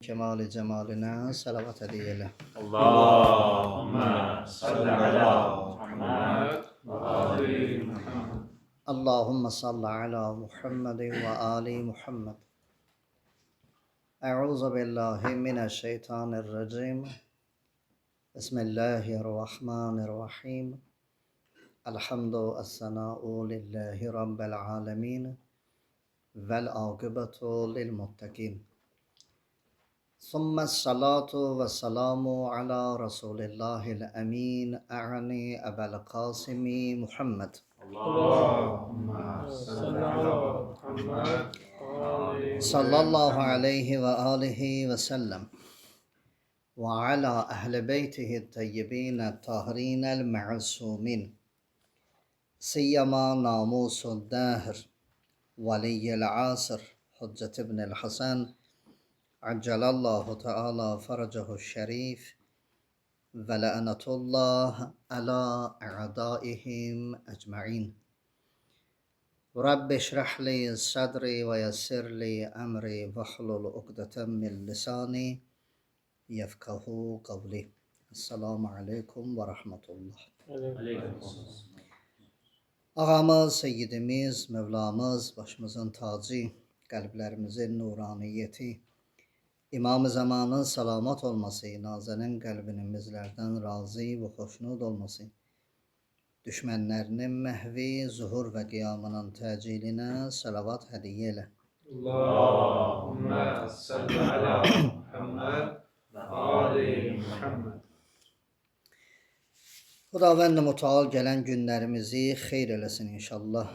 Kemali cemaline salavat edeyelim. Allahümme salli ala Muhammed ve ali Muhammed. Allahümme salli ala Muhammed ve ali Muhammed. Euzu billahi mineşşeytanirracim. Bismillahirrahmanirrahim. Elhamdü es-sena'u lillahi rabbil alemin. Vel akibetu lil muttakin. ثم الصلاة والسلام على رسول الله الأمين أعني أبا القاسم محمد Allahümme salli ala Muhammed ve ali صلى الله عليه وآله وسلم وعلى أهل بيته الطيبين الطاهرين المعصومين سيما ناموس الداهر ولي العصر حجة ابن الحسن عجل الله تعالى فرجه الشريف ولعنة الله على أعدائهم أجمعين رب اشرح لي صدري ويسر لي أمري واحلل عقدة من لساني يفقه قولي السلام عليكم ورحمة الله. Ağamız, Seyyidimiz, Mevlamız, başımızın tacı, kalplerimizin nuraniyeti, İmam-ı Zamanın salamat olması, Nazenin qəlbinin bizlərdən razı və xoşnud olması, düşmənlərinin məhvi, zuhur və qiyamının təcillinə salavat hədiyyə elə. Allahümme salli ala Muhammed ve ali Muhammed. Xudavənd mütəal gələn günlərimizi xeyr eləsin inşallah.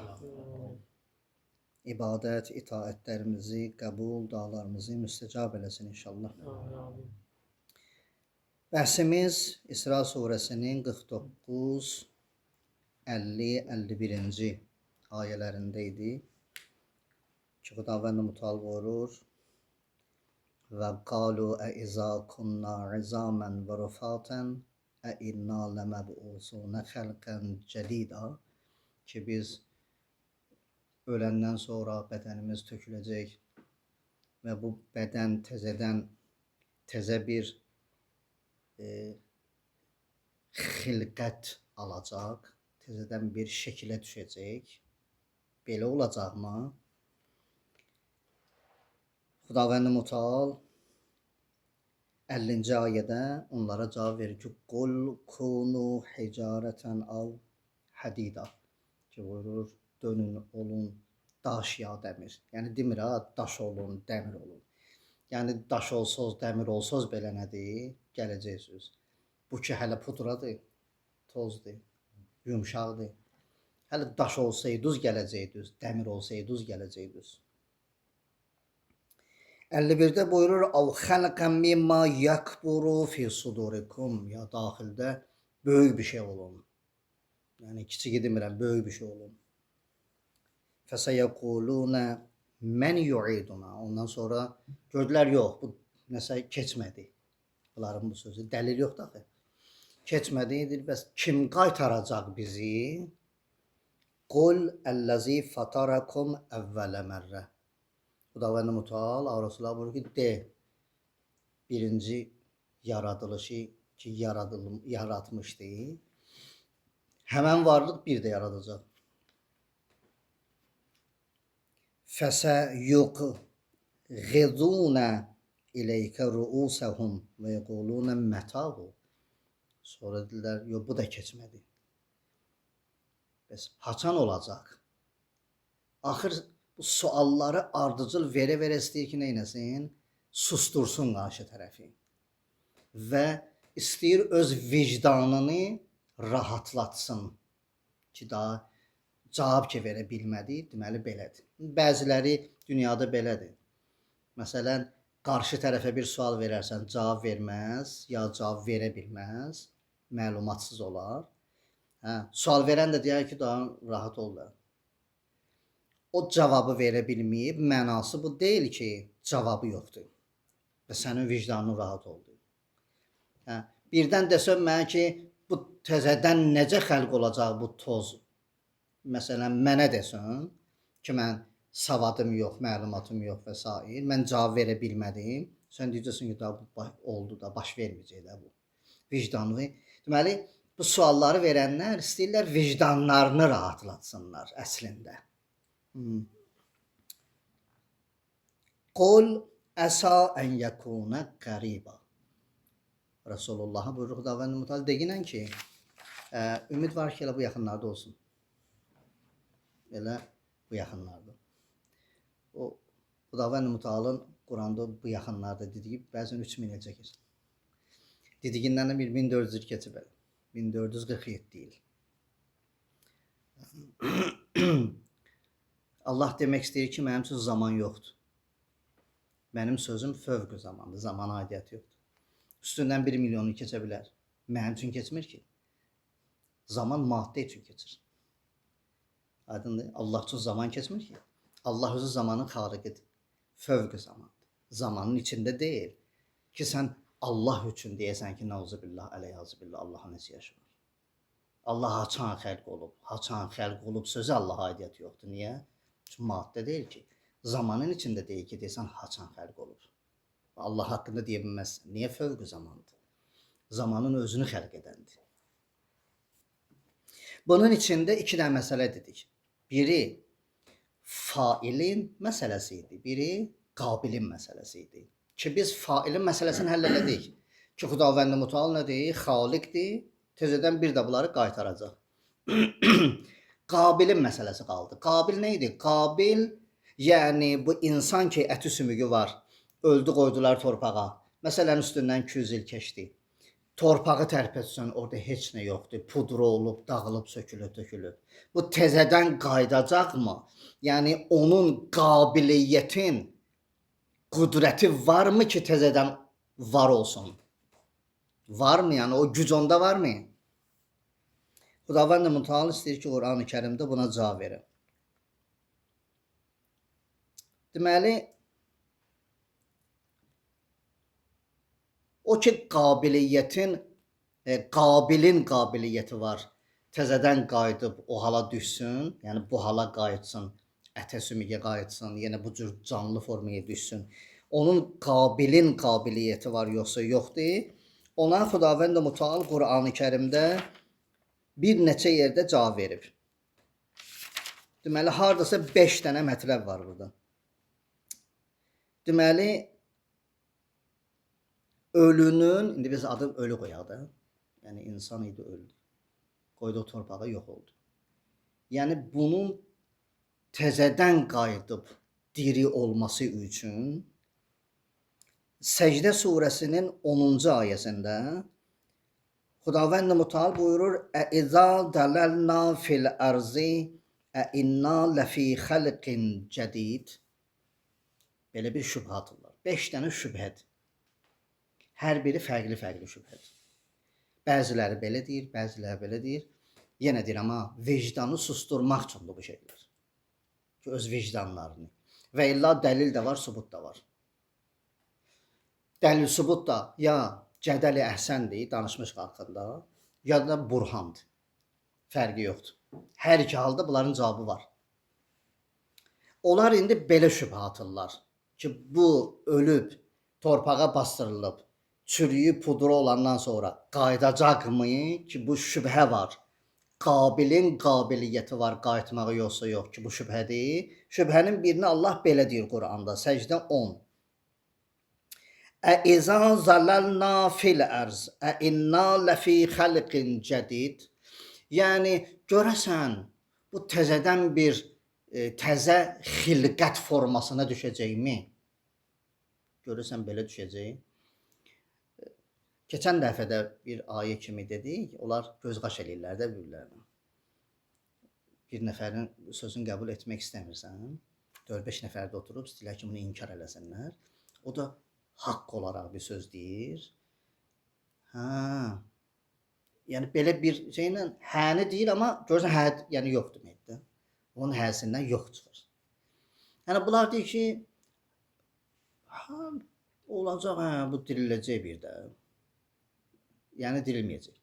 İbadət, itaətlərimizi qəbul, dualarımızı müstəcab eləsin inşallah. Bəhsimiz İsra surəsinin 49, 50, 51-ci ayələrində idi ki, Xudavənd mütəal buyurur və qalu əizə kunna izamən və rufatan inna ləməb'usunə xəlqən cədida ki, biz öləndən sonra bədənimiz töküləcək və bu bədən təzə bir xilqət alacaq, təzədən bir şəkilə düşəcək. Belə olacaqmı? Xudavənd Mütəal 50-ci ayədə onlara cavab verir ki, qul kunu hicarətən av hadida ki, buyurur, dönün, olun, daş ya dəmir. Yəni demir ha, daş olun, dəmir olun. Yəni daş olsaz, dəmir olsaz belə nədir? Gələcəksiniz. Bu ki, hələ pudradır, tozdur, yumşaqdır. Hələ daş olsaydınız gələcəydiniz, dəmir olsaydınız gələcəydiniz. 51-də buyurur, "Av xalqan mimma yakburu fi sudurikum." Ya daxildə böyük bir şey olun. Yəni kiçik demirəm, böyük bir şey olun. Fəsəyəquluna mən yu'iduna. Ondan sonra gördülər, yox, bu nəsə keçmədi. Bunların bu sözü dəlil yoxdur axı. Keçmədi, deyir, bəs kim qaytaracaq bizi? Qul əlləzi fatarakum əvvələ mərrə. Xudavənd Mütəal Rasulullah buyurur ki, de, birinci yaradılışı ki, yaratmışdı, həmən varlıq bir də yaradacaq. Fəsəyuqğiduna ileykə ruusəhum və yəquluna mətəhu. Sonra dedilər, yox, bu da keçmədi. Bəs haçan olacaq? Axır bu sualları ardıcıl verə-verə istəyir ki, neynəsin? Sustursun qarşı tərəfi. Və istəyir öz vicdanını rahatlatsın. Ki, daha cavab ki, verə bilmədi, deməli belədir. Bəziləri dünyada belədir. Məsələn, qarşı tərəfə bir sual verərsən, cavab verməz, ya cavab verə bilməz, məlumatsız olar. Sual verən də deyər ki, daha rahat ol da. O cavabı verə bilməyib, mənası bu deyil ki, cavabı yoxdur və sənin vicdanın rahat oldu. Birdən desəm mənə ki, bu təzədən necə xəlq olacaq bu toz? Məsələn, mənə desən ki, mən savadım yox, məlumatım yox və s. Mən cavab verə bilmədim. Sən deyəcəksən ki, da bu oldu da, baş verməyəcək də bu. Vicdanlı. Deməli, bu sualları verənlər istəyirlər vicdanlarını rahatlatsınlar əslində. Qul əsa ən yəkuna qəriba. Resulullah'a buyruq davranı mutal deginən ki, ümid var ki, elə bu yaxınlarda olsun. Elə bu yaxınlarda. O Xudavənd Mütəalın Quranda bu yaxınlarda dediyi bəzən 3000 il çəkir. Dediyindən də 1400 il keçib. 1447 il. Allah demək istəyir ki, mənim üçün zaman yoxdur. Mənim sözüm fövq zamandır, zamana aidiyyəti yoxdur. Üstündən 1 milyonu keçə bilər. Mənim üçün keçmir ki. Zaman maddə üçün keçir. Aydındır. Allah üçün zaman keçmir ki. Allah özü zamanın xaliqidir. Fövq zamandır. Zamanın içində deyil. Ki sən Allah üçün deyəsən ki, nauzubillah, əleyhazubillah, Allah'a nəsə yaşayır. Allah haçan xəlq olub. Haçan xəlq olub sözü Allah'a aidiyyəti yoxdur. Niyə? Çünki maddə deyil ki. Zamanın içində deyil ki, deyəsən haçan xəlq olub. Allah haqqında deyə bilməzsən. Niyə fövq zamandır? Zamanın özünü xəlq edəndir. Bunun içində iki dənə məsələ dedik. Biri failin məsələsi idi. Biri qabilin məsələsi idi. Ki biz failin məsələsini həll elədik. Ki Xudavənd Mütəal nədir? Xaliqdir. Tezədən bir də bunları qaytaracaq. Qabilin məsələsi qaldı. Qabil nə idi? Qabil, yəni bu insan ki, əti sümüyü var. Öldü qoydular torpağa. Məsələn, üstündən 200 il keçdi. Torpağı tərk etsən, orada heç nə yoxdur. Pudra olub, dağılıb, sökülüb, tökülüb. Bu təzədən qayıdacaqmı? Yəni onun qabiliyyətin, qüdrəti varmı ki, təzədən var olsun? Varmı? Yəni o güc onda varmı? Xudavənd Mütəal istəyir ki, Qur'an-ı Kərimdə buna cavab verir. Deməli, o ki qabiliyyətin, qabilin qabiliyyəti var. Təzədən qayıdıb o hala düşsün, yəni bu hala qayıtsın, ətə sümüyə qayıtsın, yenə bu cür canlı formaya düşsün. Onun qabilin qabiliyyəti var yoxsa yoxdur? Ona Xudavənd Mütəal Qur'an-ı Kərimdə bir neçə yerdə cavab verib. Deməli, hardasa 5 dənə mətləb var burada. Deməli, ölünün, indi biz adı ölü qoyaq da. Yəni insan idi, öldü. Qoyduğu torpağa yox oldu. Yəni bunun təzədən qayıdıb diri olması üçün Səcdə surəsinin 10-cu ayəsində Xudavənd Mütəal buyurur: "Əizə dələlna fil arzi inna ləfi xalqin cədid." Belə bir şübhat var. 5 dənə şübhədir. Hər biri fərqli şübhədir. Bəziləri belə deyir, bəziləri belə deyir. Yenə deyir, amma vicdanı susturmaq üçündür bu şeylər. Ki öz vicdanlarını. Və illa dəlil də var, sübut da var. Dəlil sübut da ya cədəli əhsəndir, danışmış haqqında, ya da burhandır. Fərqi yoxdur. Hər iki halda bunların cavabı var. Onlar indi belə şübhə atırlar ki, bu ölüb, torpağa bastırılıb, çürüyüb pudra olandan sonra qayıdacaqmı ki, bu şübhə var. Qabilin qabiliyyəti var, qayıtmağı yoxsa yox ki, bu şübhədir. Şübhənin birini Allah belə deyir Quranda, Səcdə 10. Əizə zələlna fil ərz, inna ləfi xalqin cədid. Yəni, görəsən, bu təzədən bir təzə xilqət formasına düşəcəkmi? Görürsən, belə düşəcək. Keçən dəfədə bir ayə kimi dedik, onlar gözqaş eləyirlər də bir-birlərinə. Bir nəfərin sözünü qəbul etmək istəmirsən, 4-5 nəfər də oturub, istəyirlər ki, bunu inkar eləsinlər. O da haqq olaraq bir söz deyir. Yəni belə bir şeylə həni deyir, amma görürsən, hə, yəni yox deməkdir. Onun həsindən yox çıxır. Yəni bunlar deyir ki, olacaq, bu diriləcək bir də. Yəni dirilməyəcək.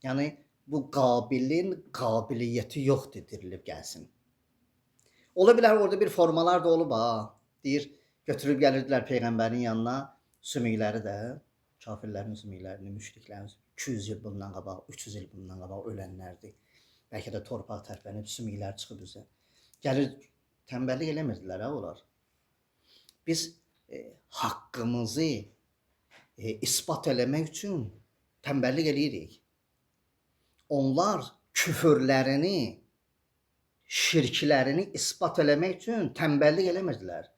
Yəni bu qabilin qabiliyyəti yoxdur dirilib gəlsin. Ola bilər orada bir formalar da olub, deyir, Götürüb gəlirdilər peyğəmbərin yanına, sümükləri də, kafirlərin sümüklərini, müşriklərin 200 il bundan qabaq, 300 il bundan qabaq ölənlərdir. Bəlkə də torpaq tərpənib sümüklər çıxıb üzə. Gəlir tənbəllik eləmirdilər ha onlar. Biz haqqımızı isbat eləmək üçün tənbəllik eləyirik. Onlar küfürlərini, şirklərini isbat eləmək üçün tənbəllik eləmirdilər.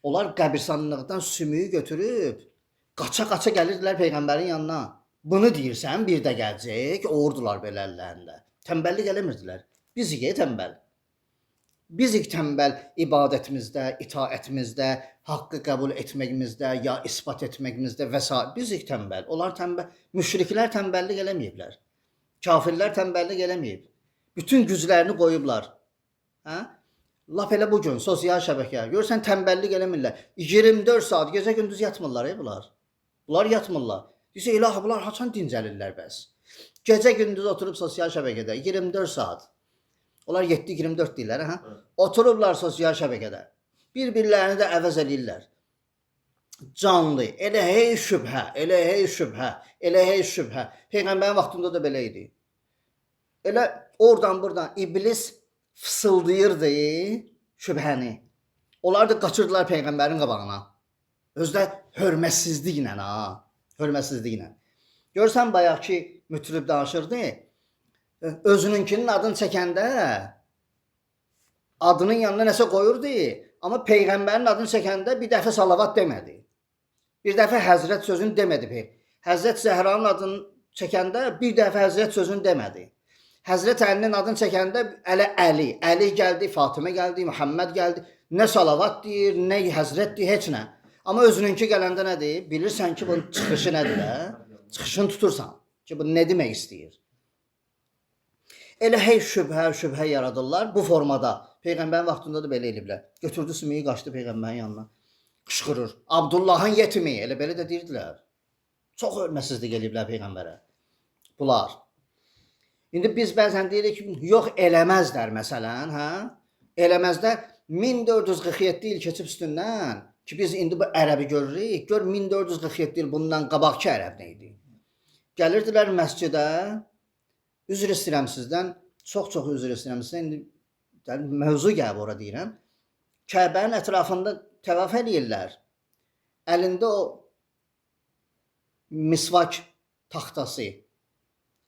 Onlar qəbirstanlıqdan sümüyü götürüb qaça-qaça gəlirdilər peyğəmbərin yanına. Bunu deyirsən, bir də gələcək, ordular belə əllərində. Tənbəllik eləmirdilər. Bizik tənbəl. Bizik tənbəl ibadətimizdə, itaətimizdə, haqqı qəbul etməyimizdə, ya isbat etməyimizdə və s. Bizik tənbəl. Onlar tənbəl, müşriklər tənbəllik eləməyiblər. Kafirlər tənbəllik eləməyib. Bütün güclərini qoyublar. Hə? Lap elə bu gün sosial şəbəkə. Görsən tənbəllik eləmirlər. 24 saat gecə gündüz yatmırlar bunlar. Bunlar yatmırlar. Deyirsə ilahi bunlar haçan dincəlirlər bəs. Gecə gündüz oturub sosial şəbəkədə 24 saat. Onlar 7-24 deyirlər ha. Oturublar sosial şəbəkədə. Bir-birlərini də əvəz eləyirlər. Canlı, elə hey şübhə, elə hey şübhə, elə hey şübhə. Peyğəmbərin vaxtında da belə idi. Elə oradan buradan iblis fısıldayırdı şübhəni. Onlar da qaçırdılar peyğəmbərin qabağına. Özdə hörmətsizliklə ha, hörmətsizliklə. Görsən bayaqki mütrib danışırdı. Özününkinin adını çəkəndə adının yanına nəsə qoyurdu, amma peyğəmbərin adını çəkəndə bir dəfə salavat demədi. Bir dəfə Həzrət sözünü demədi. Həzrət Zəhranın adını çəkəndə bir dəfə Həzrət sözünü demədi. Həzrət Əlinin adını çəkəndə elə Əli, Əli gəldi, Fatimə gəldi, Muhammed gəldi. Nə salavat deyir, nə Həzrət deyir, heç nə. Amma özününki gələndə nə deyir? Bilirsən ki, bunun çıxışı nədir də? Çıxışını tutursan ki, bu nə demək istəyir? Elə hey şübhə yaradırlar bu formada. Peyğəmbərin vaxtında da belə eliblər. Götürdü sümüyü, qaçdı peyğəmbərin yanına. Qışqırır. Abdullahın yetimi, elə belə də deyirdilər. Çox hörmətsizlik eliblər peyğəmbərə. Bunlar. İndi biz bəzən deyirik ki, yox eləməzlər məsələn, hə? Eləməzlər. 1447 il keçib üstündən ki, biz indi bu ərəbi görürük. Gör 1447 il bundan qabaqki ərəb nə idi? Gəlirdilər məscidə. Üzr istəyirəm sizdən. Çox üzr istəyirəm sizdən. İndi mövzu gəlib ora deyirəm. Kəbənin ətrafında təvaf eləyirlər. Əlində o misvak taxtası.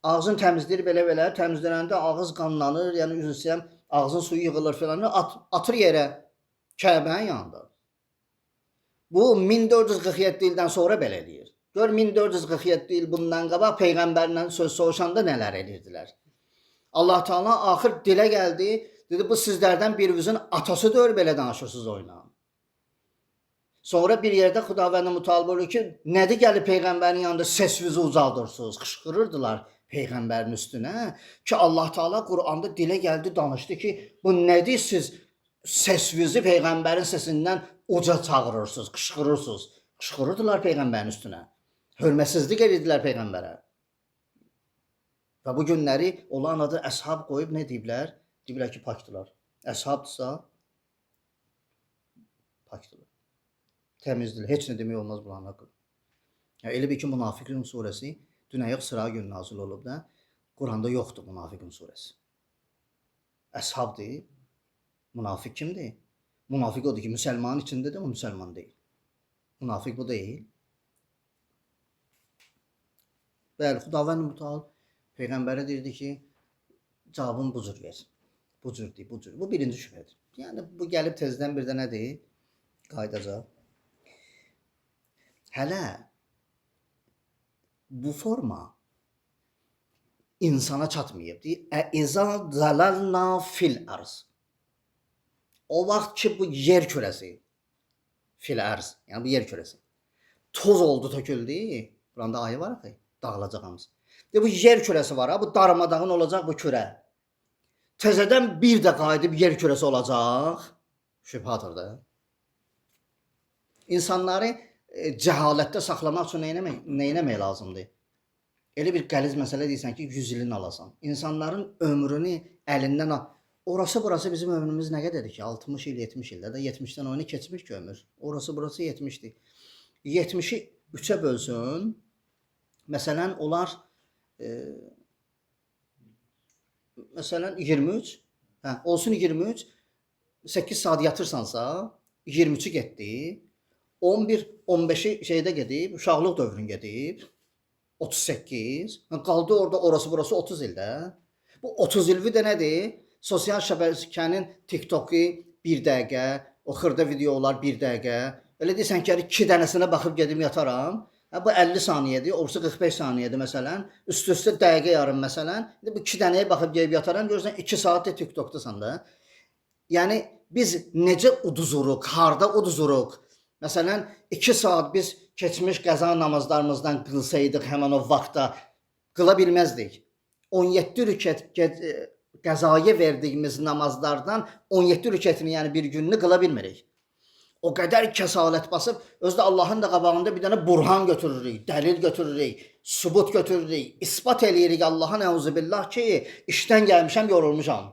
Ağzını təmizləyir belə, təmizlənəndə ağız qanlanır, yəni üzr istəyirəm, ağzın suyu yığılır filan, atır yerə Kəbənin yanında. Bu 1447 ildən sonra belə eləyir. Gör 1447 il bundan qabaq peyğəmbərlə söz soruşanda nələr edirdilər. Allah Taala axır dilə gəldi, dedi bu sizlərdən birinizin atasıdır, belə danışırsınız oyla. Sonra bir yerdə Xudavənd mütəal buyurur ki, nədir gəlib peyğəmbərin yanında səsinizi ucaldırsınız, qışqırırdılar peyğəmbərin üstünə ki, Allah Taala Quranda dilə gəldi, danışdı ki, bu nədir siz səsinizi peyğəmbərin səsindən uca çağırırsınız, qışqırırsınız. Qışqırırdılar peyğəmbərin üstünə. Hörmətsizlik edirdilər peyğəmbərə. Və bu günləri olan adı əshab qoyub nə deyiblər? Deyiblər ki, pakdılar. Əshabdırsa pakdılar. Təmizdir. Heç nə demək olmaz bunların haqqında. Yəni, elə bir ki, Münafiqun surəsi dünəyək sıra gün nazil olub da, Quranda yoxdur Münafiqun surəsi. Əshabdır. Münafiq kimdir? Münafiq odur ki, müsəlmanın içindədir, o müsəlman deyil. Münafiq bu deyil. Bəli, Xudavənd mütəal peyğəmbərə deyirdi ki, cavabını bu cür ver. Bu cürdür, bu cür. Bu birinci şübhədir. Yəni bu gəlib tezdən bir də nədir? Qaydacaq. Hələ bu forma insana çatmayıb. Əizə zəlalna fil arz. O vaxt ki bu yer kürəsi fil arz, yəni bu yer kürəsi toz oldu, töküldü. Buranda ayı var axı, dağılacaq hamısı. Bu yer kürəsi var ha, bu darmadağın olacaq bu kürə. Təzədən bir də qayıdıb yer kürəsi olacaq. Şübhadır da. İnsanları cəhalətdə saxlamaq üçün nə etmək lazımdır? Elə bir qəliz məsələ deyirsən ki, 100 ilini alasan. İnsanların ömrünü əlindən al. Orası burası bizim ömrümüz nə qədərdir ki? 60 il, 70 ildə də 70-dən oyunu keçmiş ki ömür. Orası burası 70-dir. 70-i 3-ə bölsün. Məsələn, onlar məsələn 23, hə, olsun 23, 8 saat yatırsansa 23-ü getdi. 11, 15-i şeydə gedib, uşaqlıq dövrün gedib. 38. Qaldı orada orası burası 30 ildə. Bu 30 ilvi də nədir? Sosial şəbəkənin TikToku 1 dəqiqə, o xırda videolar 1 dəqiqə. Elə deyirsən ki, 2 dənəsinə baxıb gedim yataram. Bu 50 saniyədir, orası 45 saniyədir məsələn. Üst-üstə dəqiqə yarım məsələn. İndi bu 2 dənəyə baxıb gedib yataram, görürsən 2 saat da TikTokdasan da. Yəni biz necə uduzuruq, harda uduzuruq? Məsələn, 2 saat biz keçmiş qəza namazlarımızdan qılsaydıq həmin o vaxtda qıla bilməzdik. 17 rükət qəzaya verdiyimiz namazlardan 17 rükətini, yəni bir gününü qıla bilmirik. O qədər kəsalət basıb, özdə Allahın da qabağında bir dənə burhan götürürük, dəlil götürürük, sübut götürürük, isbat eləyirik Allah'a nəuzubillah ki, işdən gəlmişəm, yorulmuşam.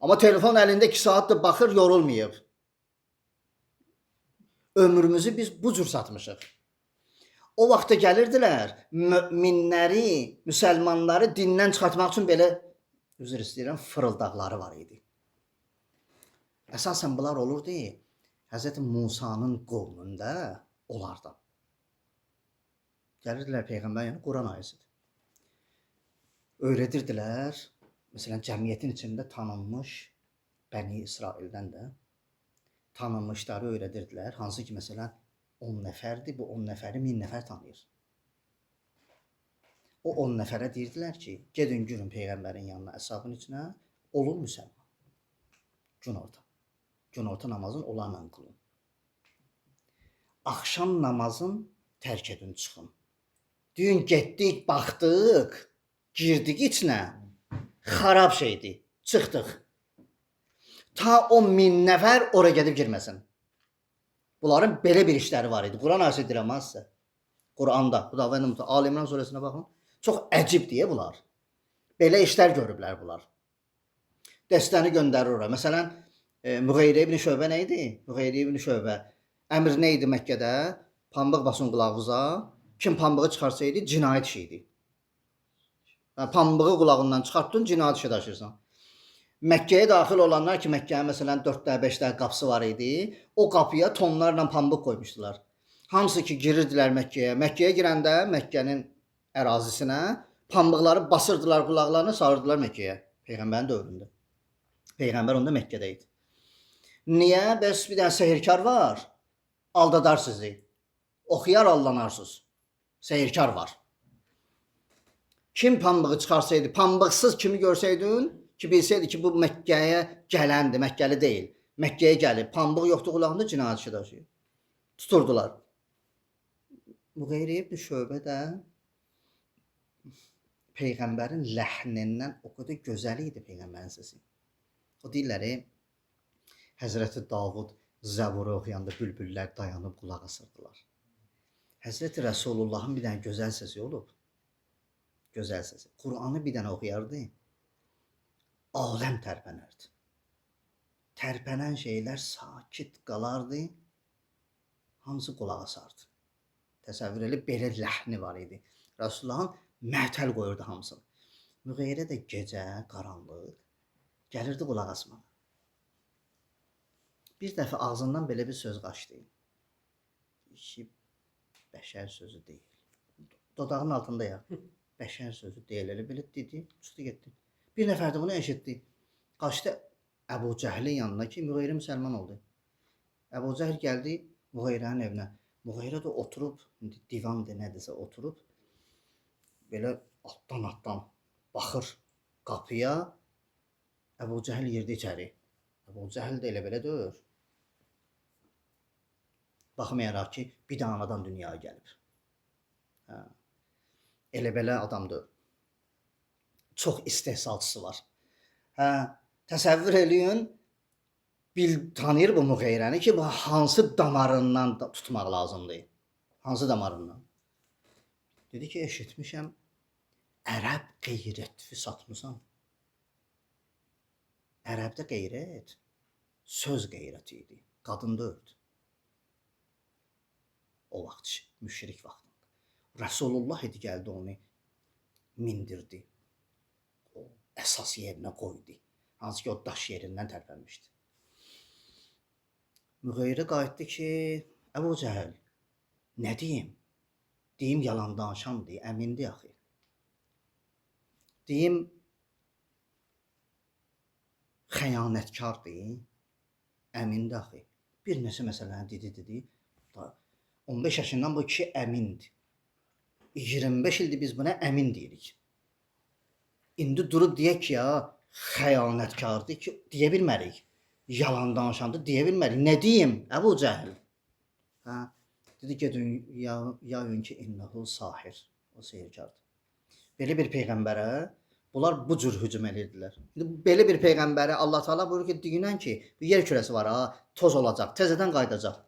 Amma telefon əlində 2 saatdır baxır, yorulmayıb. Ömrümüzü biz bu cür satmışıq. O vaxtda gəlirdilər, möminləri, müsəlmanları dindən çıxartmaq üçün belə, üzr istəyirəm, fırıldaqları var idi. Əsasən bunlar olurdu, Hz. Musanın qovmunda onlardan. Gəlirdilər Peyğəmbər, yəni Quran ayəsidir. Öyrədirdilər, məsələn, cəmiyyətin içində tanınmış Bəni İsraildən də tanınmışları öyrədirdilər. Hansı ki, məsələn, 10 nəfərdir, bu 10 nəfəri 1000 nəfər tanıyır. O 10 nəfərə deyirdilər ki, gedin görün Peyğəmbərin yanına, əshabın içinə, olun müsəlman. Günorta. Günorta namazın olanla qılın. Axşam namazın tərk edin, çıxın. Deyin, getdik, baxdıq, girdik içinə, xarab şeydir, çıxdıq. Ta 10.000 nəfər ora gedib girməsin. Bunların belə bir işləri var idi. Quran ayəsi deyirəm ha sizə. Quranda, Xudavənd Ali İmran surəsinə baxın. Çox əcib deyə bunlar. Belə işlər görüblər bunlar. Dəstəni göndərir ora. Məsələn, Müğeyrə ibn Şöbə nə idi? Müğeyrə ibn Şöbə. Əmr nə idi Məkkədə? Pambıq basın qulağınıza. Kim pambığı çıxarsaydı, cinayət işi idi. Pambığı qulağından çıxartdın, cinayət işi daşırsan. Məkkəyə daxil olanlar ki, Məkkəyə məsələn 4-də, 5-də qapısı var idi. O qapıya tonlarla pambıq qoymuşdular. Hamısı ki, girirdilər Məkkəyə. Məkkəyə girəndə Məkkənin ərazisinə pambıqları basırdılar qulaqlarını, sarırdılar Məkkəyə. Peyğəmbərin dövründə. Peyğəmbər onda Məkkədə idi. Niyə? Bəs bir dənə sehirkar var, aldadar sizi. Oxuyar, allanarsınız. Sehirkar var. Kim pambığı çıxarsaydı, pambıqsız kimi görsəydin, ki bilsəydi ki, bu Məkkəyə gələndir, Məkkəli deyil. Məkkəyə gəlib, pambıq yoxdur qulağında, cinayət işi daşıyır. Tuturdular. Müğeyrə ibn Şöbə də Peyğəmbərin ləhnindən o qədər gözəl idi Peyğəmbərin səsi. O deyirlər, Həzrəti Davud Zəburu oxuyanda bülbüllər dayanıb qulaq asırdılar. Həzrəti Rəsulullahın bir dənə gözəl səsi olub. Gözəl səsi. Qur'anı bir dənə oxuyardı. Aləm tərpənərdi. Tərpənən şeylər sakit qalardı. Hamısı qulaq asardı. Təsəvvür elə belə ləhni var idi. Rəsulullahın məhtəl qoyurdu hamısını. Müğeyrə də gecə, qaranlıq gəlirdi qulaq asmağa. Bir dəfə ağzından belə bir söz qaçdı. İşi bəşər sözü deyil. Dodağının altında ya. Bəşər sözü deyil. Elə belə dedi, çıxdı getdi. Bir nəfər də bunu eşitdi. Qaçdı Əbu Cəhlin yanına ki, Müğeyrə müsəlman oldu. Əbu Cəhl gəldi Müğeyrənin evinə. Müğeyrə də oturub, divandır nədirsə oturub, belə altdan baxır qapıya. Əbu Cəhl girdi içəri. Əbu Cəhl də elə belə deyir. Baxmayaraq ki, bir dənə anadan dünyaya gəlib. Elə belə adamdır. Çox istehsalçısı var. Təsəvvür eləyin, tanıyır bu Müğeyrəni ki, bu hansı damarından tutmaq lazımdır. Hansı damarından? Dedi ki, eşitmişəm, ərəb qeyrətvi satmısan. Ərəbdə qeyrət söz qeyrəti idi. Qadın deyildi. O vaxt müşrik vaxtında. Rasulullah idi gəldi onu mindirdi. O əsas yerinə qoydu. Hansı ki o daş yerindən tərpənmişdi. Müğeyrə qayıtdı ki, Əbu Cəhəl, nə deyim? Deyim yalan danışandır, əmindir axı. Deyim xəyanətkardır, əmindir axı. Bir neçə məsələni dedi. 15 yaşından bu kişi əmindir. 25 ildir biz buna əmin deyirik. İndi durub deyək ki, ya xəyanətkardır ki, deyə bilmərik. Yalan danışandır, deyə bilmərik. Nə deyim, Əbu Cəhəl? Hə? Dedi gedin, yayın ki, innehu sahir. O sehirkardır. Belə bir peyğəmbərə bunlar bu cür hücum edirdilər. Belə bir peyğəmbərə Allah Teala buyurur ki, deyinən ki, bu yer kürəsi var, ha, toz olacaq, təzədən qayıdacaq.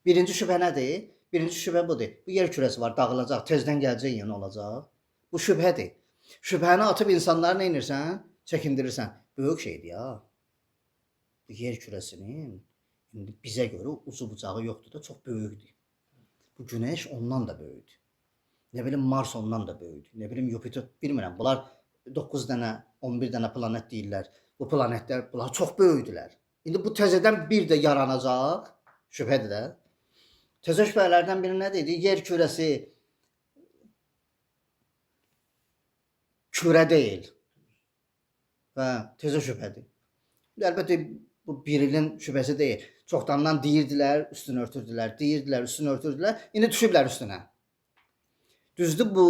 Birinci şübhə nədir? Birinci şübhə budur. Bu yer kürəsi var, dağılacaq, tezdən gələcək yenə olacaq. Bu şübhədir. Şübhəni atıb insanları nə edirsən? Çəkindirirsən. Böyük şeydir ya. Bu yer kürəsinin indi bizə görə ucu bucağı yoxdur da, çox böyükdür. Bu Günəş ondan da böyükdür. Nə bilim Mars ondan da böyükdür. Nə bilim Yupiter, bilmirəm. Bunlar 9 dənə, 11 dənə planet deyirlər. Bu planetlər, bunlar çox böyükdülər. İndi bu təzədən bir də yaranacaq. Şübhədir də. Təzə şübhələrdən biri nə dedi? Yer kürəsi kürə deyil. Və təzə şübhədir. Əlbəttə bu bir ilin şübhəsi deyil. Çoxdandan deyirdilər, üstünü örtürdülər, deyirdilər, üstünü örtürdülər. İndi düşüblər üstünə. Düzdür, bu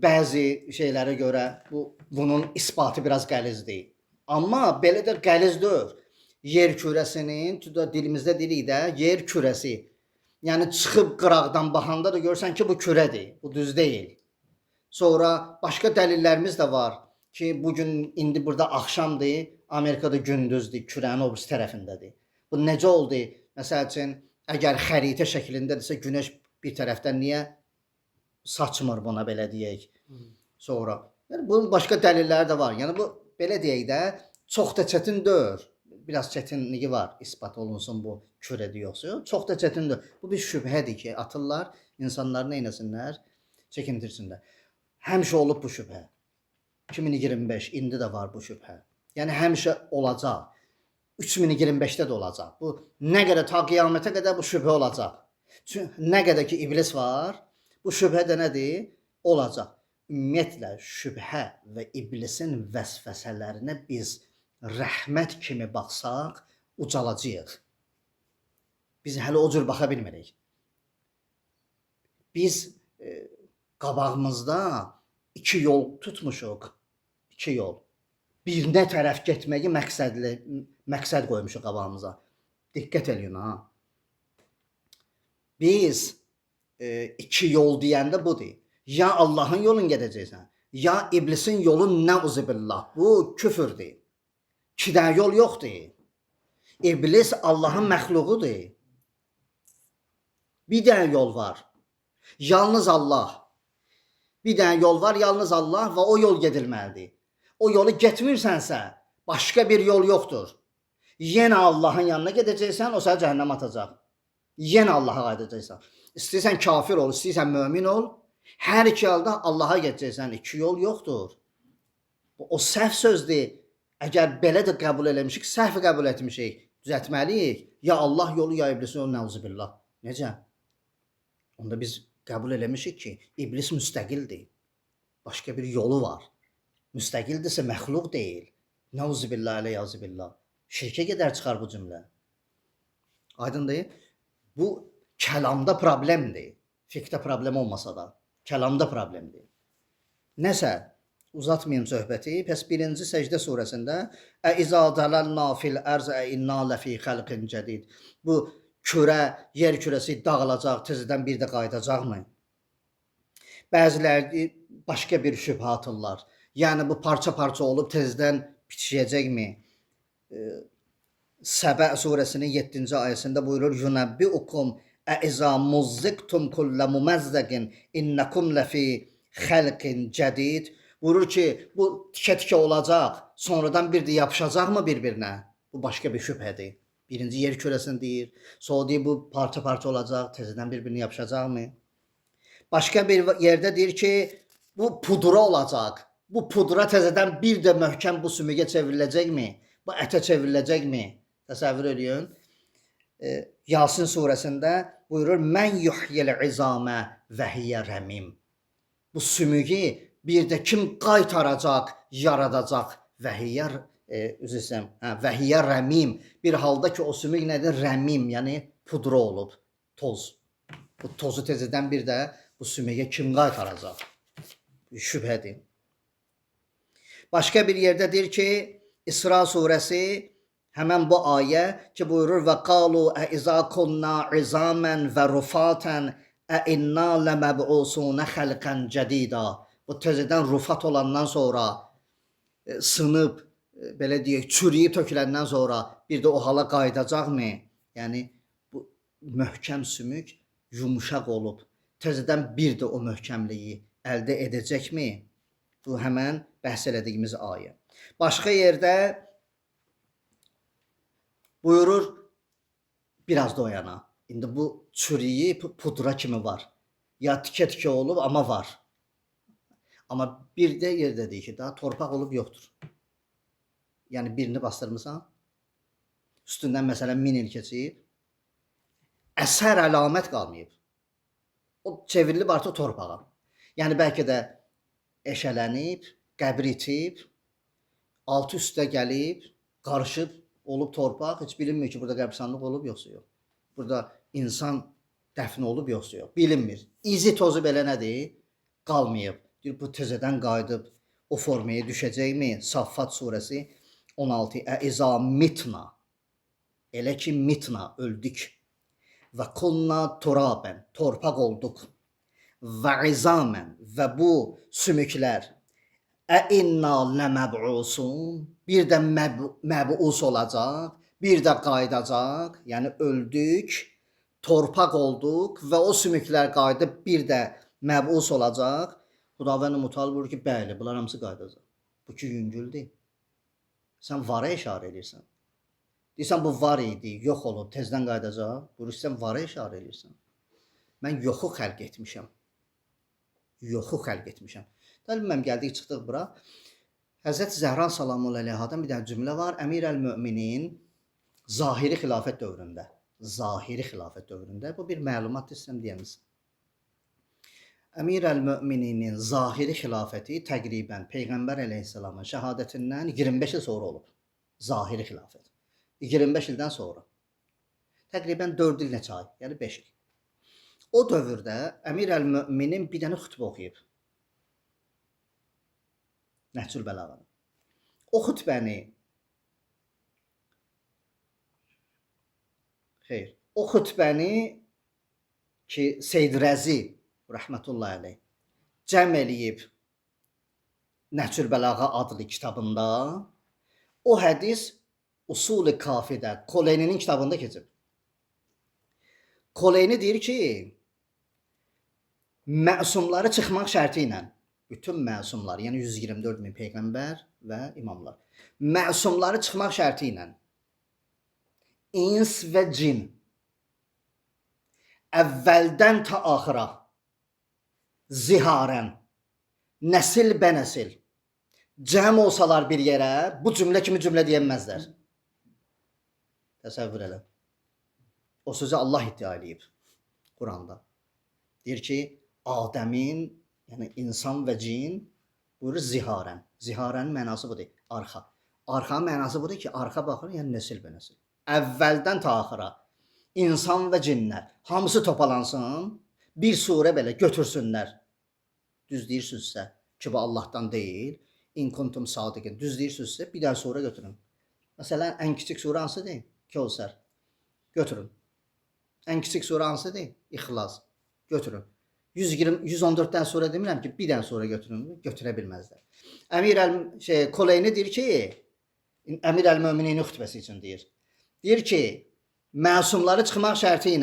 bəzi şeylərə görə bunun isbatı biraz qəlizdir. Amma belə də qəliz deyil. Yer kürəsinin, dilimizdə deyirik də, yer kürəsi. Yəni çıxıb qıraqdan baxanda da görsən ki, bu kürədir, bu düz deyil. Sonra başqa dəlillərimiz də var ki, bugün indi burada axşamdır, Amerikada gündüzdür, kürənin o birisi tərəfindədir. Bu necə oldu? Məsəl üçün, əgər xəritə şəklindədirsə, Günəş bir tərəfdən niyə saçmır buna belə deyək? Sonra, yəni bunun başqa dəlilləri də var. Yəni bu belə deyək də, çox da çətin deyil. Biraz çətinliyi var, isbat olunsun bu kürədir yoxsa. Çox da çətindir. Bu bir şübhədir ki, atırlar, insanları nə etsinlər, çəkindirsinlər. Həmişə olub bu şübhə. 2025 indi də var bu şübhə. Yəni həmişə olacaq. 3025-də də olacaq. Bu nə qədər ta qiyamətə qədər bu şübhə olacaq. Çünki nə qədər ki iblis var, bu şübhə də nədir? Olacaq. Ümumiyyətlə şübhə və iblisin vəsvəsələrinə biz rəhmət kimi baxsaq, ucalacağıq. Biz hələ o cür baxa bilmirik. Biz qabağımızda iki yol tutmuşuq. İki yol. Birinə tərəf getməyi məqsəd qoymuşuq qabağımıza. Diqqət eləyin ha. Biz iki yol deyəndə budur. Ya Allahın yolunu gedəcəksən, ya iblisin yolu nəuzubillah. Bu küfürdür. İki dənə yol yoxdur. İblis Allahın məxluqudur. Bir dənə yol var. Yalnız Allah. Bir dənə yol var, yalnız Allah və o yol gedilməlidir. O yolu getmirsənsə, başqa bir yol yoxdur. Yenə Allahın yanına gedəcəksən, o səni cəhənnəm atacaq. Yenə Allaha qayıdacaqsan. İstəyirsən kafir ol, istəyirsən mömin ol. Hər iki halda Allaha gedəcəksən. İki yol yoxdur. O səhv sözdür. Əgər belə də qəbul eləmişik, səhv qəbul etmişik, düzəltməliyik. Ya Allah yolu, ya iblisin yolu, nəuzubillah. Necə? Onda biz qəbul eləmişik ki, iblis müstəqildir. Başqa bir yolu var. Müstəqildirsə məxluq deyil. Nəuzubillah, əleyhazubillah. Şirkə gedər çıxar bu cümlə. Aydındır? Bu kəlamda problemdir. Fiqhdə problem olmasa da. Kəlamda problemdir. Nəsə, uzatmayım söhbəti. Pəs 1-ci Səcdə surəsində Əizə dəlalna fil ərz inna ləfi xəlqin cədid. Bu kürə, yer kürəsi dağılacaq, təzədən bir də qayıdacaqmı? Bəziləri başqa bir şübhə atırlar. Yəni bu parça-parça olub təzədən bitişəcəkmi? Səbə surəsinin 7-ci ayəsində buyurur: "Yunəbbiukum əizə muzziqtum kullə muməzzəqin innakum ləfi xəlqin cədid." Buyurur ki, bu tikə-tikə olacaq, sonradan bir də yapışacaqmı bir-birinə? Bu başqa bir şübhədir. Birinci yer kürəsini deyir, sonra deyir bu parça-parça olacaq, təzədən bir-birinə yapışacaqmı? Başqa bir yerdə deyir ki, bu pudra olacaq. Bu pudra təzədən bir də möhkəm bu sümüyə çevriləcəkmi? Bu ətə çevriləcəkmi? Təsəvvür edin. Yasin surəsində buyurur: "Mən yuhyil izamə və hiyə rəmim." Bu sümüyü bir də kim qaytaracaq, yaradacaq? Və hiyə və hiyə rəmim. Bir halda ki, o sümük nədir? Rəmim, yəni pudra olub, toz. Bu tozu təzədən bir də bu sümüyə kim qaytaracaq? Şübhədir. Başqa bir yerdə deyir ki, İsra surəsi həmən bu ayə ki, buyurur: "Və qalu əizə kunna izamən və rufatan əinna ləməb'usunə xəlqən cədida." Bu təzədən rufat olandan sonra sınıb, belə deyək, çürüyüb töküləndən sonra bir də o hala qayıdacaqmı? Yəni bu möhkəm sümük yumşaq olub, təzədən bir də o möhkəmliyi əldə edəcəkmi? Bu həmən bəhs elədiyimiz ayə. Başqa yerdə buyurur, biraz da o yana. İndi bu çürüyüb pudra kimi var. Ya tikə-tikə olub, amma var. Amma bir də yerdə deyir ki, daha torpaq olub yoxdur. Yəni birini bastırmısan, üstündən məsələn 1000 il keçib, əsər əlamət qalmayıb. O çevrilib artıq torpağa. Yəni bəlkə də eşələnib, qəbir itib, altı üstə gəlib, qarışıb, olub torpaq, heç bilinmir ki, burada qəbristanlıq olub yoxsa yox. Burada insan dəfn olub yoxsa yox, bilinmir. İzi tozu belə nədir? Qalmayıb. Deyir, bu təzədən qayıdıb o formaya düşəcəkmi? Saffat surəsi 16. Əizə mitna. Elə ki mitna, öldük. Və kunna turabən, torpaq olduq. Və izamən, və bu sümüklər əinna ləməb'usun, bir də məb'us olacaq, bir də qayıdacaq, yəni öldük, torpaq olduq və o sümüklər qayıdıb bir də məb'us olacaq. Xudavənd Mütəal buyurur ki, bəli, bunlar hamısı qayıdacaq. Bu ki yüngüldür. Sən vara işarə edirsən. Deyirsən, bu var idi, yox olub, tezdən qayıdacaq. Buyurur, sən vara işarə edirsən. Mən yoxu xəlq etmişəm. Yoxu xəlq etmişəm. Bilməm, gəldik, çıxdıq bura. Həzrət Zəhra salamun əleyhadan bir dənə cümlə var. Əmir əl-Möminin zahiri xilafət dövründə. Zahiri xilafət dövründə. Bu bir məlumat istəyirəm deyəmiz. Əmir əl-Möminin zahiri xilafəti təqribən Peyğəmbər əleyhissalamın şəhadətindən 25 il sonra olub. Zahiri xilafət. 25 ildən sonra. Təqribən 4 il neçə ay, yəni 5 il. O dövrdə Əmir əl-Möminin bir dənə xütbə oxuyub. Nəhcül Bəlağanı. O xütbəni ki, Seyd Rəzi rəhmətullahi əleyh cəm eləyib Nəhcül Bəlağa adlı kitabında, o hədis Usul-i Kafidə, Koleyninin kitabında keçib. Koleyni deyir ki, məsumları çıxmaq şərti ilə, bütün məsumlar, yəni 124 min peyğəmbər və imamlar, məsumları çıxmaq şərti ilə ins və cin əvvəldən ta axıra ziharən, nəsil bə nəsil cəm olsalar bir yerə, bu cümlə kimi cümlə deyənməzlər. Təsəvvür elə. O sözü Allah iddia edib Quranda. Deyir ki, Adəmin, yəni insan və cin buyurur ziharən. Ziharənin mənası budur, arxa. Arxanın mənası budur ki, arxa baxır, yəni nəsil bə nəsil. Əvvəldən ta axıra insan və cinlər hamısı topalansın, bir surə belə götürsünlər. Düz deyirsizsə ki, bu Allahdan deyil, in kuntum sadiqin. Düz deyirsizsə bir dənə surə götürün. Məsələn, ən kiçik surə hansıdır? Kəvsər. Götürün. Ən kiçik surə hansıdır? İxlas. Götürün. 114-dən sonra demirəm ki, bir dənə sonra götürün. Götürə bilməzlər. Koleyni deyir ki, Əmir əl-Möminin xütbəsi üçün deyir. Deyir ki, məsumları çıxmaq şərti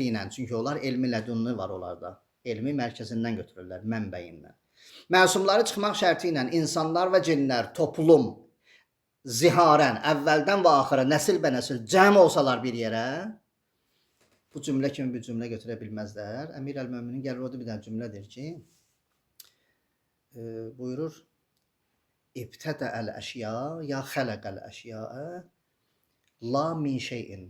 ilə, çünki onlar elmi lədunni var onlarda. Elmi mərkəzindən götürürlər, mənbəyindən. Məsumları çıxmaq şərti ilə insanlar və cinlər, toplum ziharən əvvəldən və axıra nəsil bə nəsil cəm olsalar bir yerə, bu cümlə kimi bir cümlə götürə bilməzlər. Əmir əl-Möminin gəlir o da bir dənə cümlədir ki, buyurur: İbtədə əl-əşya ya xələqəl əşya la min şeyin.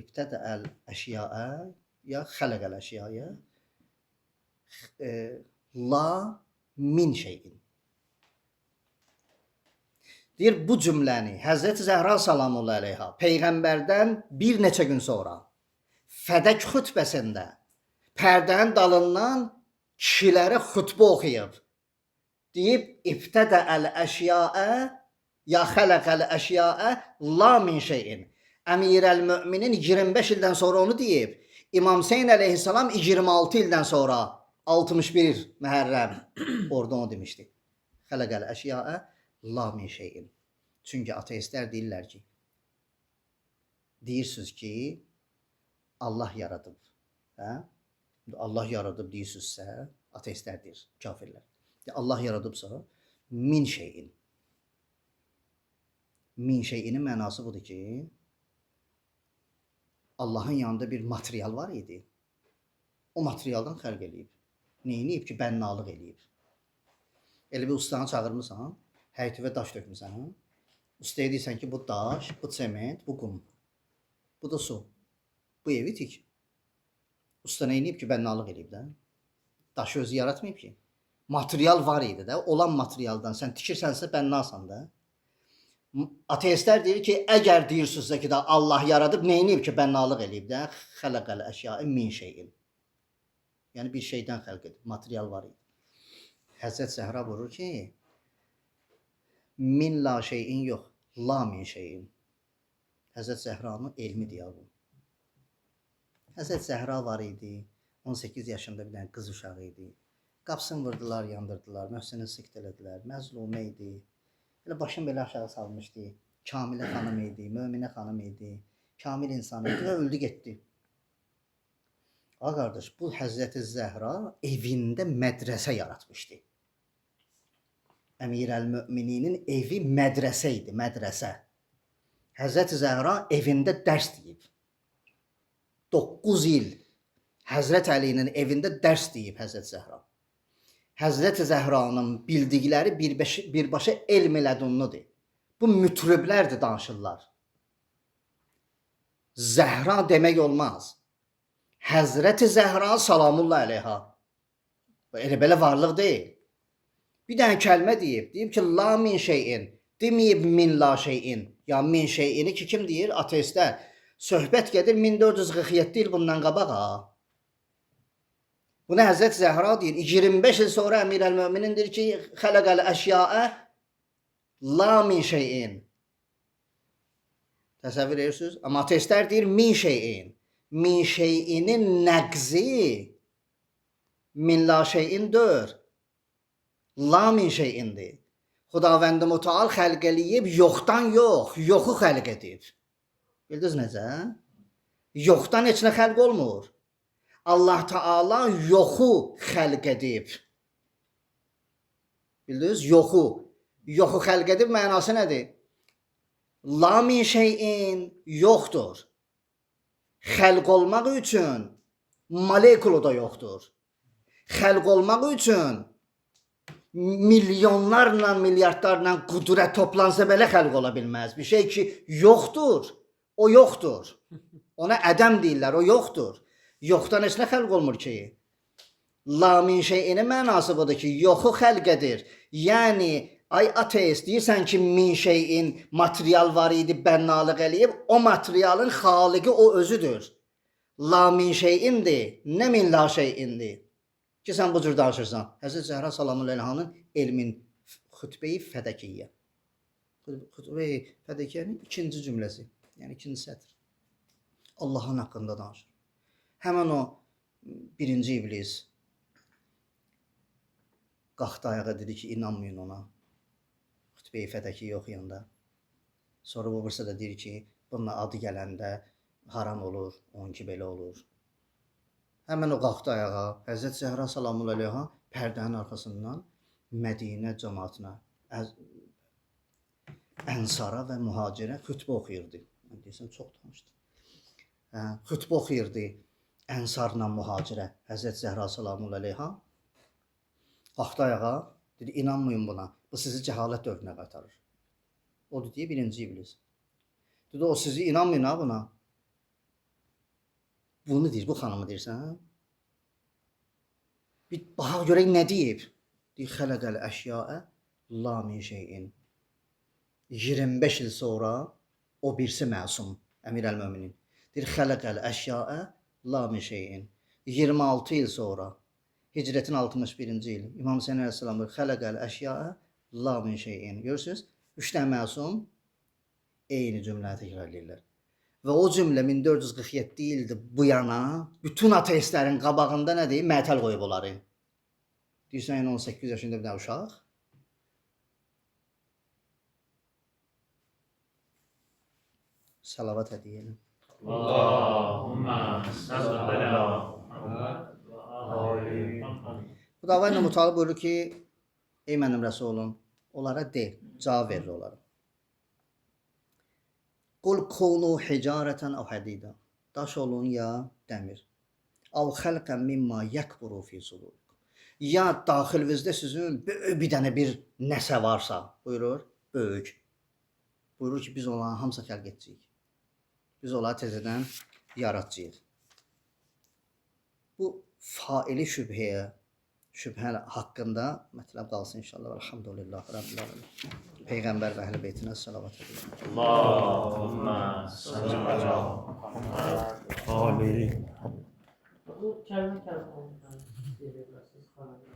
İbtədə əl-əşya ya xələqəl əşya la min şeyin. Deyir, bu cümləni Həzrəti Zəhra salamullahi əleyha Peyğəmbərdən bir neçə gün sonra Fədək xütbəsində pərdənin dalından kişilərə xütbə oxuyub. Deyib, İbtədə əl-əşyaə ya xələqəl əşyaə la min şeyin. Əmir əl-Möminin 25 ildən sonra onu deyib. İmam Hüseyn əleyhissalam 26 ildən sonra 61 Məhərrəm orada onu demişdi. Xələqəl əşyaə la min şeyin. Çünki ateistlər deyirlər ki, deyirsiniz ki, Allah yaradıb. Hə? Allah yaradıb deyirsinizsə, ateistlər deyir, kafirlər. Allah yaradıbsa, min şeyin. Min şeyinin mənası budur ki, Allahın yanında bir material var idi. O materialdan xərq eləyib. Neyiniyib ki, bənnalıq eləyib. Elə bir ustanı çağırmısan, həyətivə daş dökmüsən. Ustaya deyirsən ki, bu daş, bu sement, bu qum. Bu da su. Bu evi tik. Usta neyiniyib ki, bənnalıq eləyib də. Daşı özü yaratmayıb ki. Material var idi də. Olan materialdan sən tikirsənsə bənnasan da. Ateistlər deyir ki, əgər deyirsinizsə ki, Allah yaradıb, neyiniyib ki, bənnalıq eləyib də. Xələqəl əşyaə min şeyin. Yəni bir şeydən xəlq edib, material var idi. Həzrət Zəhra buyurur ki, min la şeyin yox, la min şeyin. Həzrət Zəhranın elmi deyir bu. Həzrət Zəhra var idi, 18 yaşında bir dənə qız uşağı idi. Qapısını vurdular, yandırdılar, Möhsəni sikt elədilər, məzlumə idi. Elə başını belə aşağı salmışdı. Kamilə xanım idi, Möminə xanım idi, kamil insan idi və öldü getdi. Ağa qardaş, bu Həzrəti Zəhra evində mədrəsə yaratmışdı. Əmir əl-Möminin evi mədrəsə idi, mədrəsə. Həzrəti Zəhra evində dərs deyib. 9 il Həzrət Əlinin evində dərs deyib Həzrət Zəhra. Həzrət Zəhranın bildikləri birbaşa elm elədunludur. Bu mütriblərdir danışırlar. Zəhra demək olmaz. Həzrət Zəhra salamullahi əleyha. Elə belə varlıq deyil. Bir dənə kəlmə deyib. Deyib ki, la min şeyin. Deməyib min la şeyin. Ya min şeyini ki, kim deyir? Ateistlər. Söhbət gedir 1447 il bundan qabağa. Bunu Həzrət Zəhra deyir. 25 il sonra Əmir əl-Möminin deyir ki, xələqəl əşyaə la min şeyin. Təsəvvür edirsiniz? Amma ateistlər deyir min şeyin. Min şeyinin nəqzi min la şeyindir. La min şeyindir. Xudavənd Mütəal xəlq eləyib, yoxdan yox, yoxu xəlq edib. Bildiniz necə? Yoxdan heç nə xəlq olmur. Allah Taala yoxu xəlq edib. Bildiniz? Yoxu. Yoxu xəlq edib mənası nədir? La min şeyin yoxdur. Xəlq olmaq üçün molekulu da yoxdur. Xəlq olmaq üçün milyonlarla, milyardlarla qüdrət toplansa belə xəlq ola bilməz. Bir şey ki yoxdur, o yoxdur. Ona ədəm deyirlər, o yoxdur. Yoxdan heç nə xəlq olmur ki. La min şeyinin mənası budur ki, yoxu xəlq edir. Yəni, ay ateist, deyirsən ki, min şeyin material var idi, bənnalıq eləyib, o materialın xaliqi o özüdür. La min şeyindir, nə min la şeyindir. Ki, sən bu cür danışırsan. Həzrət Zəhra salamullahi əleyhanın elmin xütbə-i fədəkiyyə. Xütbə-i fədəkiyyənin ikinci cümləsi, yəni ikinci sətr. Allahın haqqında danışır. Həmən o birinci iblis qalxdı ayağa dedi ki, inanmayın ona. Xütbə-i fədəkiyyə oxuyanda. Sonra bu birisi də deyir ki, bununla adı gələndə haram olur, onunki belə olur. Həmən o qalxdı ayağa. Həzrət Zəhra salamullah əleyha pərdənin arxasından Mədinə cəmaətinə, Ənsara və Mühacirə xütbə oxuyurdu. Mən desəm çox danışdım. Xütbə oxuyurdu Ənsarla Mühacirə. Həzrət Zəhra salamullah əleyha qalxdı ayağa, dedi inanmayın buna. Bu sizi cəhalət dövrünə qaytarır. O dedi birinci iblis. Dedi o sizi inanmayın ha buna. Bunu deyir, bu xanımı deyirsən? Bir baxaq görək nə deyib? Deyir xələqəl əşyaə la min şeyin. 25 il sonra o birisi məsum, Əmir əl-Möminin. Deyir xələqəl əşyaə la min şeyin. 26 il sonra Hicrətin 61-ci il İmam Hüseyn əleyhissalam deyir xələqəl əşyaə la min şeyin. Görürsüz? 3 dənə məsum eyni cümlə təkrar edirlər. Və o cümlə 1447 ildir bu yana bütün ateistlərin qabağında nə deyir? Məətəl qoyub onları. Deyirsən 18 yaşında bir dənə uşaq. Salavat hədiyyə. Allahümme salli ala Muhammed ve ali Muhammed. Bu dava ilə Mutalib buyurur ki, ey mənim rəsulum, onlara de, cavab verir onlara. Qul kunu hicareten aw hadida. Daş olun ya dəmir. Aw xalqan mimma yakburu fi sudurikum. Ya daxilinizdə sizin böyük bir dənə bir nəsə varsa, buyurur, böyük. Buyurur ki, biz onların hamısını xəlq edəcəyik. Biz onları təzədən yaratacağıq. Bu faili şübhə haqqında mətləb qalsın inşallah. Elhamdülillah Rabbil alamin. Peyğəmbər və əhl-i beytinə salavat edin. Allahümme salli ala Muhammed ve ali. Bu kəlmə oldu.